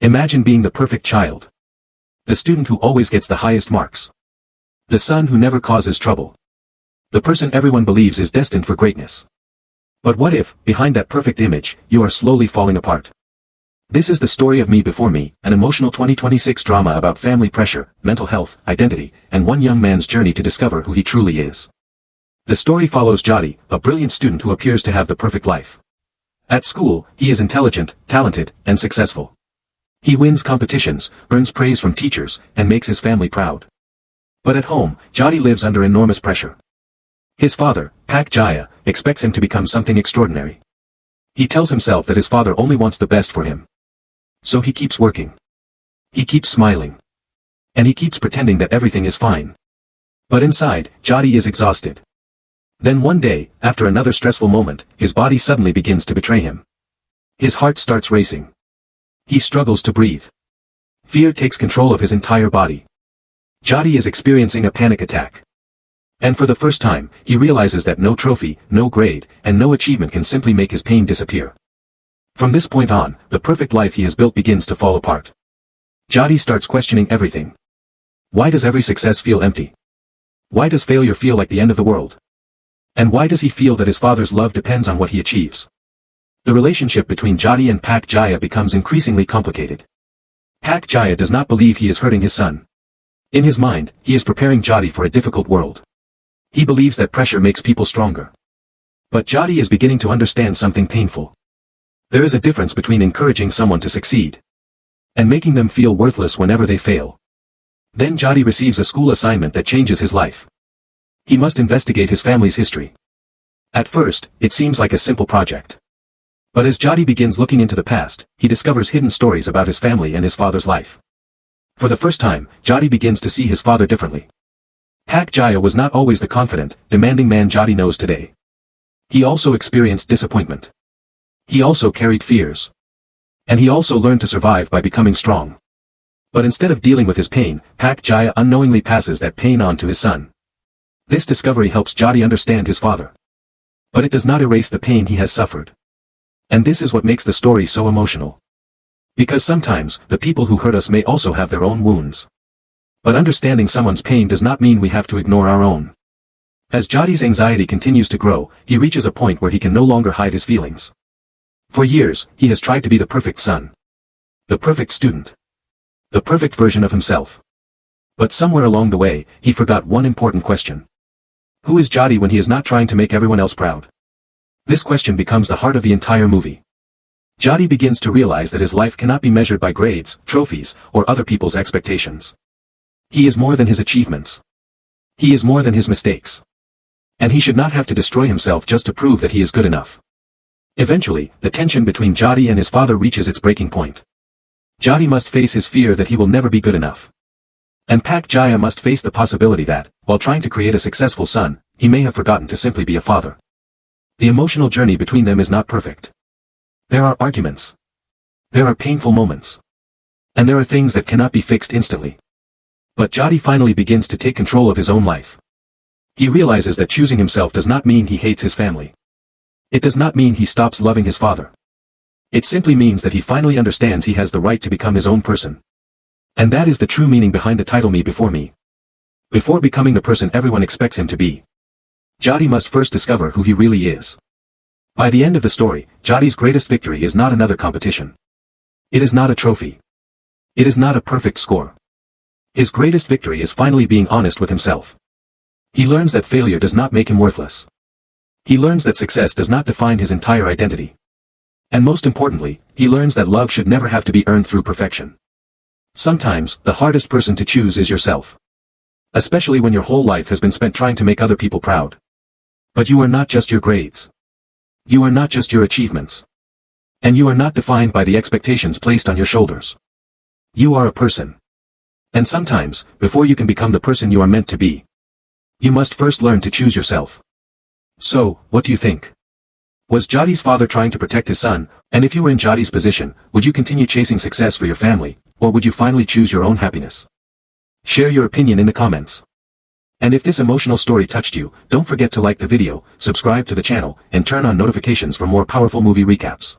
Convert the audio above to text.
Imagine being the perfect child. The student who always gets the highest marks. The son who never causes trouble. The person everyone believes is destined for greatness. But what if, behind that perfect image, you are slowly falling apart? This is the story of Me Before Me, an emotional 2026 drama about family pressure, mental health, identity, and one young man's journey to discover who he truly is. The story follows Jody, a brilliant student who appears to have the perfect life. At school, he is intelligent, talented, and successful. He wins competitions, earns praise from teachers, and makes his family proud. But at home, Jody lives under enormous pressure. His father, Pak Jaya, expects him to become something extraordinary. He tells himself that his father only wants the best for him. So he keeps working. He keeps smiling. And he keeps pretending that everything is fine. But inside, Jody is exhausted. Then one day, after another stressful moment, his body suddenly begins to betray him. His heart starts racing. He struggles to breathe. Fear takes control of his entire body. Jody is experiencing a panic attack. And for the first time, he realizes that no trophy, no grade, and no achievement can simply make his pain disappear. From this point on, the perfect life he has built begins to fall apart. Jody starts questioning everything. Why does every success feel empty? Why does failure feel like the end of the world? And why does he feel that his father's love depends on what he achieves? The relationship between Jody and Pak Jaya becomes increasingly complicated. Pak Jaya does not believe he is hurting his son. In his mind, he is preparing Jody for a difficult world. He believes that pressure makes people stronger. But Jody is beginning to understand something painful. There is a difference between encouraging someone to succeed and making them feel worthless whenever they fail. Then Jody receives a school assignment that changes his life. He must investigate his family's history. At first, it seems like a simple project. But as Jody begins looking into the past, he discovers hidden stories about his family and his father's life. For the first time, Jody begins to see his father differently. Pak Jaya was not always the confident, demanding man Jody knows today. He also experienced disappointment. He also carried fears. And he also learned to survive by becoming strong. But instead of dealing with his pain, Pak Jaya unknowingly passes that pain on to his son. This discovery helps Jody understand his father. But it does not erase the pain he has suffered. And this is what makes the story so emotional. Because sometimes, the people who hurt us may also have their own wounds. But understanding someone's pain does not mean we have to ignore our own. As Jody's anxiety continues to grow, he reaches a point where he can no longer hide his feelings. For years, he has tried to be the perfect son. The perfect student. The perfect version of himself. But somewhere along the way, he forgot one important question. Who is Jody when he is not trying to make everyone else proud? This question becomes the heart of the entire movie. Jody begins to realize that his life cannot be measured by grades, trophies, or other people's expectations. He is more than his achievements. He is more than his mistakes. And he should not have to destroy himself just to prove that he is good enough. Eventually, the tension between Jody and his father reaches its breaking point. Jody must face his fear that he will never be good enough. And Pak Jaya must face the possibility that, while trying to create a successful son, he may have forgotten to simply be a father. The emotional journey between them is not perfect. There are arguments. There are painful moments. And there are things that cannot be fixed instantly. But Jody finally begins to take control of his own life. He realizes that choosing himself does not mean he hates his family. It does not mean he stops loving his father. It simply means that he finally understands he has the right to become his own person. And that is the true meaning behind the title Me Before Me. Before becoming the person everyone expects him to be, Jody must first discover who he really is. By the end of the story, Jody's greatest victory is not another competition. It is not a trophy. It is not a perfect score. His greatest victory is finally being honest with himself. He learns that failure does not make him worthless. He learns that success does not define his entire identity. And most importantly, he learns that love should never have to be earned through perfection. Sometimes, the hardest person to choose is yourself. Especially when your whole life has been spent trying to make other people proud. But you are not just your grades. You are not just your achievements. And you are not defined by the expectations placed on your shoulders. You are a person. And sometimes, before you can become the person you are meant to be, you must first learn to choose yourself. So, what do you think? Was Jody's father trying to protect his son, and if you were in Jody's position, would you continue chasing success for your family, or would you finally choose your own happiness? Share your opinion in the comments. And if this emotional story touched you, don't forget to like the video, subscribe to the channel, and turn on notifications for more powerful movie recaps.